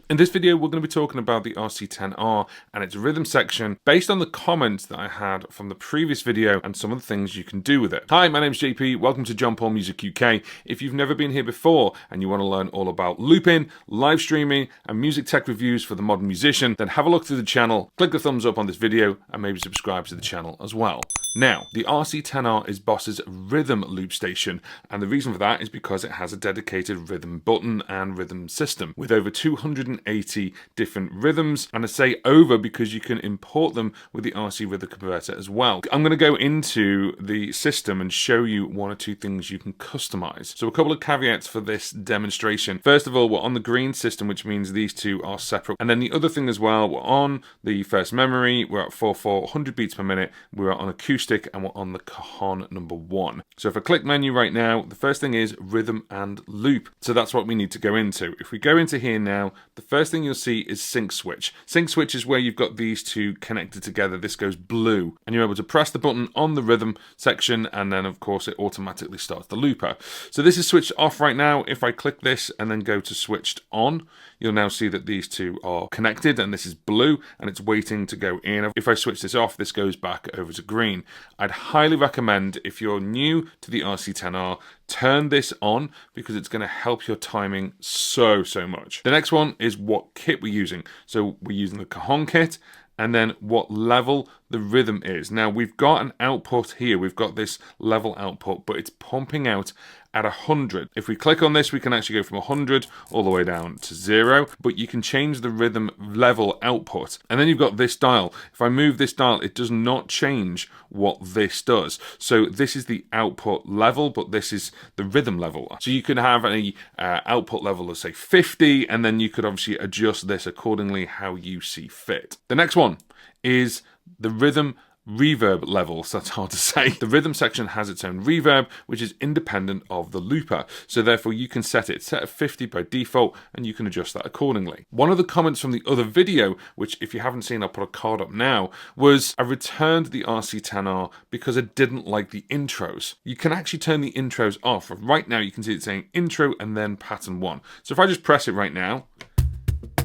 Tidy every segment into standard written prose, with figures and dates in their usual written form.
In this video, we're going to be talking about the RC-10R and its rhythm section based on the comments that I had from the previous video and some of the things you can do with it. Hi, my name's JP. Welcome to John Paul Music UK. If you've never been here before and you want to learn all about looping, live streaming, and music tech reviews for the modern musician, then have a look through the channel, click the thumbs up on this video, and maybe subscribe to the channel as well. Now, the RC-10R is Boss's rhythm loop station, and the reason for that is because it has a dedicated rhythm button and rhythm system with over 280 different rhythms, and I say over because you can import them with the RC rhythm converter as well. I'm going to go into the system and show you one or two things you can customize. So a couple of caveats for this demonstration. First of all, we're on the green system, which means these two are separate. And then the other thing as well, we're on the first memory, we're at 4/4, beats per minute, we're on acoustic, and we're on the cajon number 1. So if I click menu right now, the first thing is rhythm and loop. So that's what we need to go into. If we go into here now, the first thing you'll see is sync switch. Sync switch is where you've got these two connected together. This goes blue, and you're able to press the button on the rhythm section, and then of course it automatically starts the looper. So this is switched off right now. If I click this and then go to switched on, you'll now see that these two are connected, and this is blue and it's waiting to go in. If I switch this off, this goes back over to green. I'd highly recommend, if you're new to the RC-10R, turn this on because it's going to help your timing so much. The next one is what kit we're using. So we're using the cajon kit, and then what level the rhythm is. Now we've got an output here, we've got this level output, but it's pumping out at 100. If we click on this, we can actually go from 100 all the way down to 0, but you can change the rhythm level output. And then you've got this dial. If I move this dial, it does not change what this does. So this is the output level, but this is the rhythm level. So you could have an output level of say 50, and then you could obviously adjust this accordingly how you see fit. The next one is the rhythm reverb level. So that's hard to say. The rhythm section has its own reverb, which is independent of the looper. So therefore you can set it set at 50 by default, and you can adjust that accordingly. One of the comments from the other video, which if you haven't seen, I'll put a card up now, was I returned the RC-10R because I didn't like the intros. You can actually turn the intros off. Right now you can see it saying intro and then pattern 1. So if I just press it right now,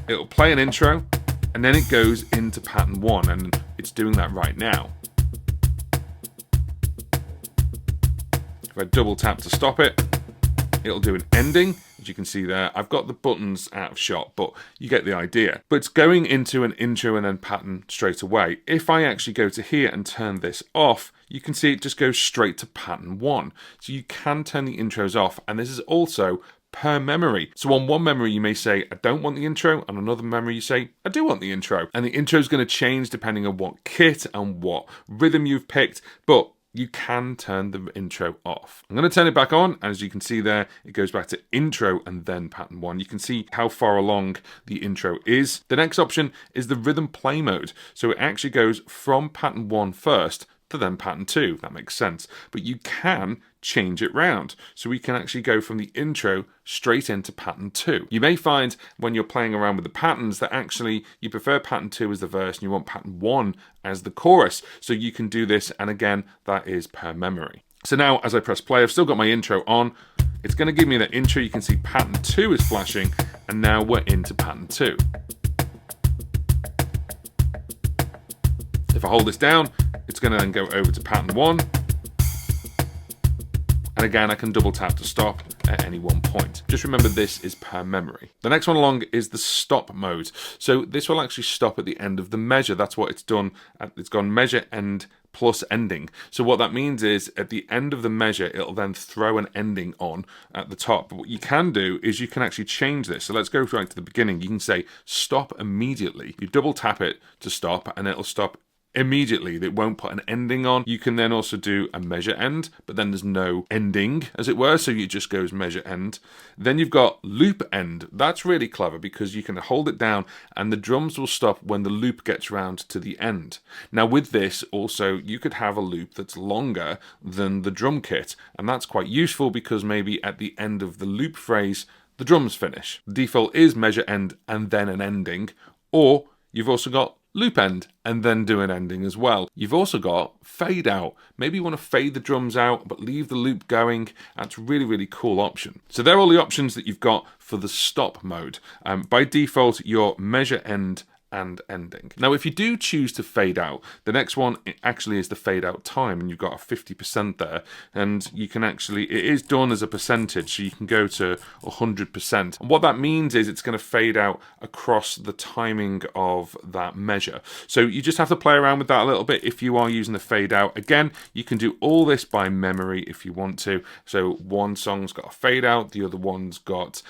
it'll play an intro, and then it goes into pattern 1, and it's doing that right now. If I double tap to stop it, it'll do an ending. As you can see there, I've got the buttons out of shot, but you get the idea. But it's going into an intro and then pattern straight away. If I actually go to here and turn this off, you can see it just goes straight to pattern 1. So you can turn the intros off, and this is also per memory. So on one memory you may say I don't want the intro, on another memory you say I do want the intro, and the intro is going to change depending on what kit and what rhythm you've picked, but you can turn the intro off. I'm going to turn it back on, and as you can see there, it goes back to intro and then pattern 1. You can see how far along the intro is. The next option is the rhythm play mode. So it actually goes from pattern 1 first to then pattern 2. That makes sense. But you can change it round. So we can actually go from the intro straight into pattern 2. You may find when you're playing around with the patterns that actually you prefer pattern 2 as the verse and you want pattern 1 as the chorus. So you can do this, and again, that is per memory. So now as I press play, I've still got my intro on. It's going to give me that intro. You can see pattern 2 is flashing, and now we're into pattern 2. If I hold this down, it's going to then go over to pattern 1. And again, I can double tap to stop at any one point. Just remember, this is per memory. The next one along is the stop mode. So this will actually stop at the end of the measure. That's what it's done. It's gone measure end plus ending. So what that means is at the end of the measure, it'll then throw an ending on at the top. But what you can do is you can actually change this. So let's go right to the beginning. You can say stop immediately. You double tap it to stop, and it'll stop immediately. It won't put an ending on. You can then also do a measure end, but then there's no ending, as it were, so it just goes measure end. Then you've got loop end. That's really clever because you can hold it down and the drums will stop when the loop gets round to the end. Now with this also, you could have a loop that's longer than the drum kit, and that's quite useful because maybe at the end of the loop phrase the drums finish. The default is measure end and then an ending, or you've also got loop end, and then do an ending as well. You've also got fade out. Maybe you want to fade the drums out but leave the loop going. That's a really, really cool option. So they're all the options that you've got for the stop mode. By default, your measure end and ending. Now, if you do choose to fade out, the next one actually is the fade out time, and you've got a 50% there, and you can actually, it is done as a percentage, so you can go to 100%. And what that means is it's going to fade out across the timing of that measure. So you just have to play around with that a little bit if you are using the fade out. Again, you can do all this by memory if you want to. So one song's got a fade out, the other one's got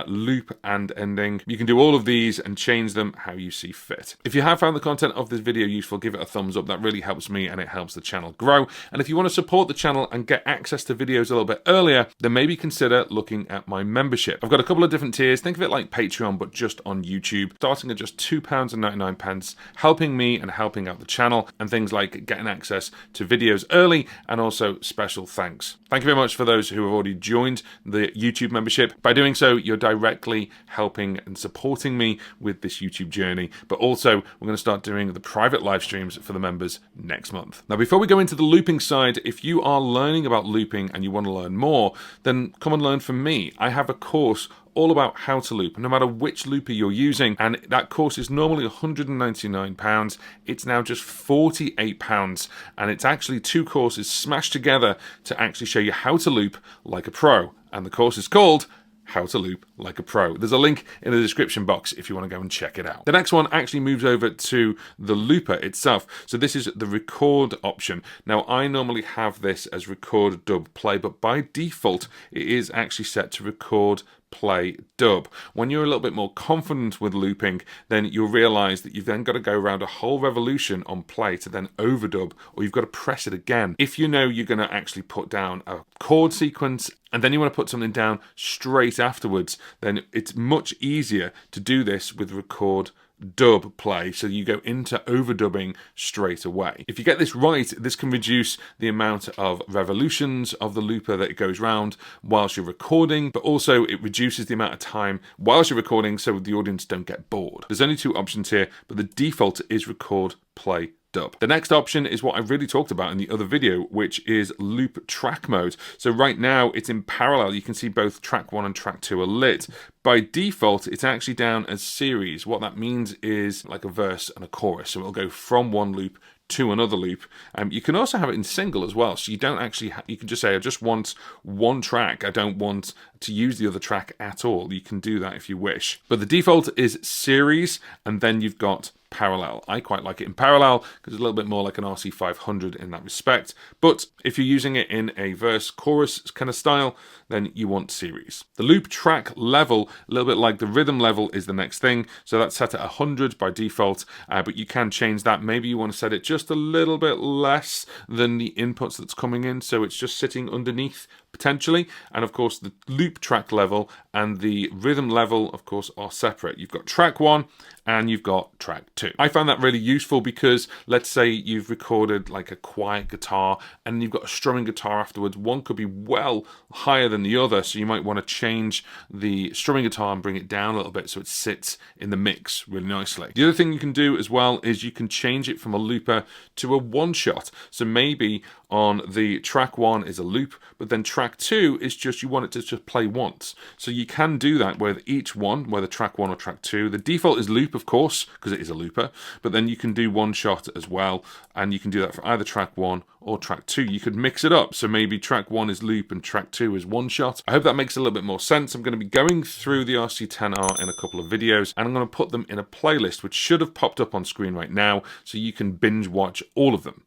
loop and ending. You can do all of these and change them how you see fit. If you have found the content of this video useful, give it a thumbs up. That really helps me and it helps the channel grow. And if you want to support the channel and get access to videos a little bit earlier, then maybe consider looking at my membership. I've got a couple of different tiers. Think of it like Patreon, but just on YouTube, starting at just £2.99, helping me and helping out the channel, and things like getting access to videos early and also special thanks. Thank you very much for those who have already joined the YouTube membership. By doing so, you're directly helping and supporting me with this YouTube journey. But also, we're going to start doing the private live streams for the members next month. Now, before we go into the looping side, if you are learning about looping and you want to learn more, then come and learn from me. I have a course all about how to loop, no matter which looper you're using, and that course is normally £199. It's now just £48, and it's actually 2 courses smashed together to actually show you how to loop like a pro. And the course is called How to Loop Like a Pro. There's a link in the description box if you want to go and check it out. The next one actually moves over to the looper itself. So this is the record option. Now, I normally have this as record, dub, play, but by default, it is actually set to record, play, dub. When you're a little bit more confident with looping, then you'll realize that you've then got to go around a whole revolution on play to then overdub, or you've got to press it again. If you know you're going to actually put down a chord sequence and then you want to put something down straight afterwards, then it's much easier to do this with record, dub, play, so you go into overdubbing straight away. If you get this right, this can reduce the amount of revolutions of the looper that it goes round whilst you're recording, but also it reduces the amount of time whilst you're recording so the audience don't get bored. There's only 2 options here, but the default is record, play, dub. The next option is what I really talked about in the other video, which is loop track mode. So right now it's in parallel. You can see both track 1 and track 2 are lit. By default, it's actually down as series. What that means is like a verse and a chorus. So it'll go from one loop to another loop. You can also have it in single as well. So you don't actually, you can just say, I just want one track. I don't want to use the other track at all. You can do that if you wish. But the default is series, and then you've got parallel. I quite like it in parallel because it's a little bit more like an RC-500 in that respect. But if you're using it in a verse chorus kind of style, then you want series. The loop track level, a little bit like the rhythm level, is the next thing. So that's set at 100 by default, but you can change that. Maybe you want to set it just a little bit less than the inputs that's coming in, so it's just sitting underneath potentially. And of course the loop track level and the rhythm level of course are separate. You've got track 1 and you've got track 2. I found that really useful because let's say you've recorded like a quiet guitar and you've got a strumming guitar afterwards. One could be well higher than the other, so you might want to change the strumming guitar and bring it down a little bit so it sits in the mix really nicely. The other thing you can do as well is you can change it from a looper to a one shot. So maybe on the track 1 is a loop, but then track 2 is just you want it to just play once. So you can do that with each one, whether track 1 or track 2. The default is loop, of course, because it is a looper, but then you can do one shot as well, and you can do that for either track 1 or track 2. You could mix it up, so maybe track 1 is loop and track 2 is one shot. I hope that makes a little bit more sense. I'm going to be going through the RC-10R in a couple of videos, and I'm going to put them in a playlist which should have popped up on screen right now, so you can binge watch all of them.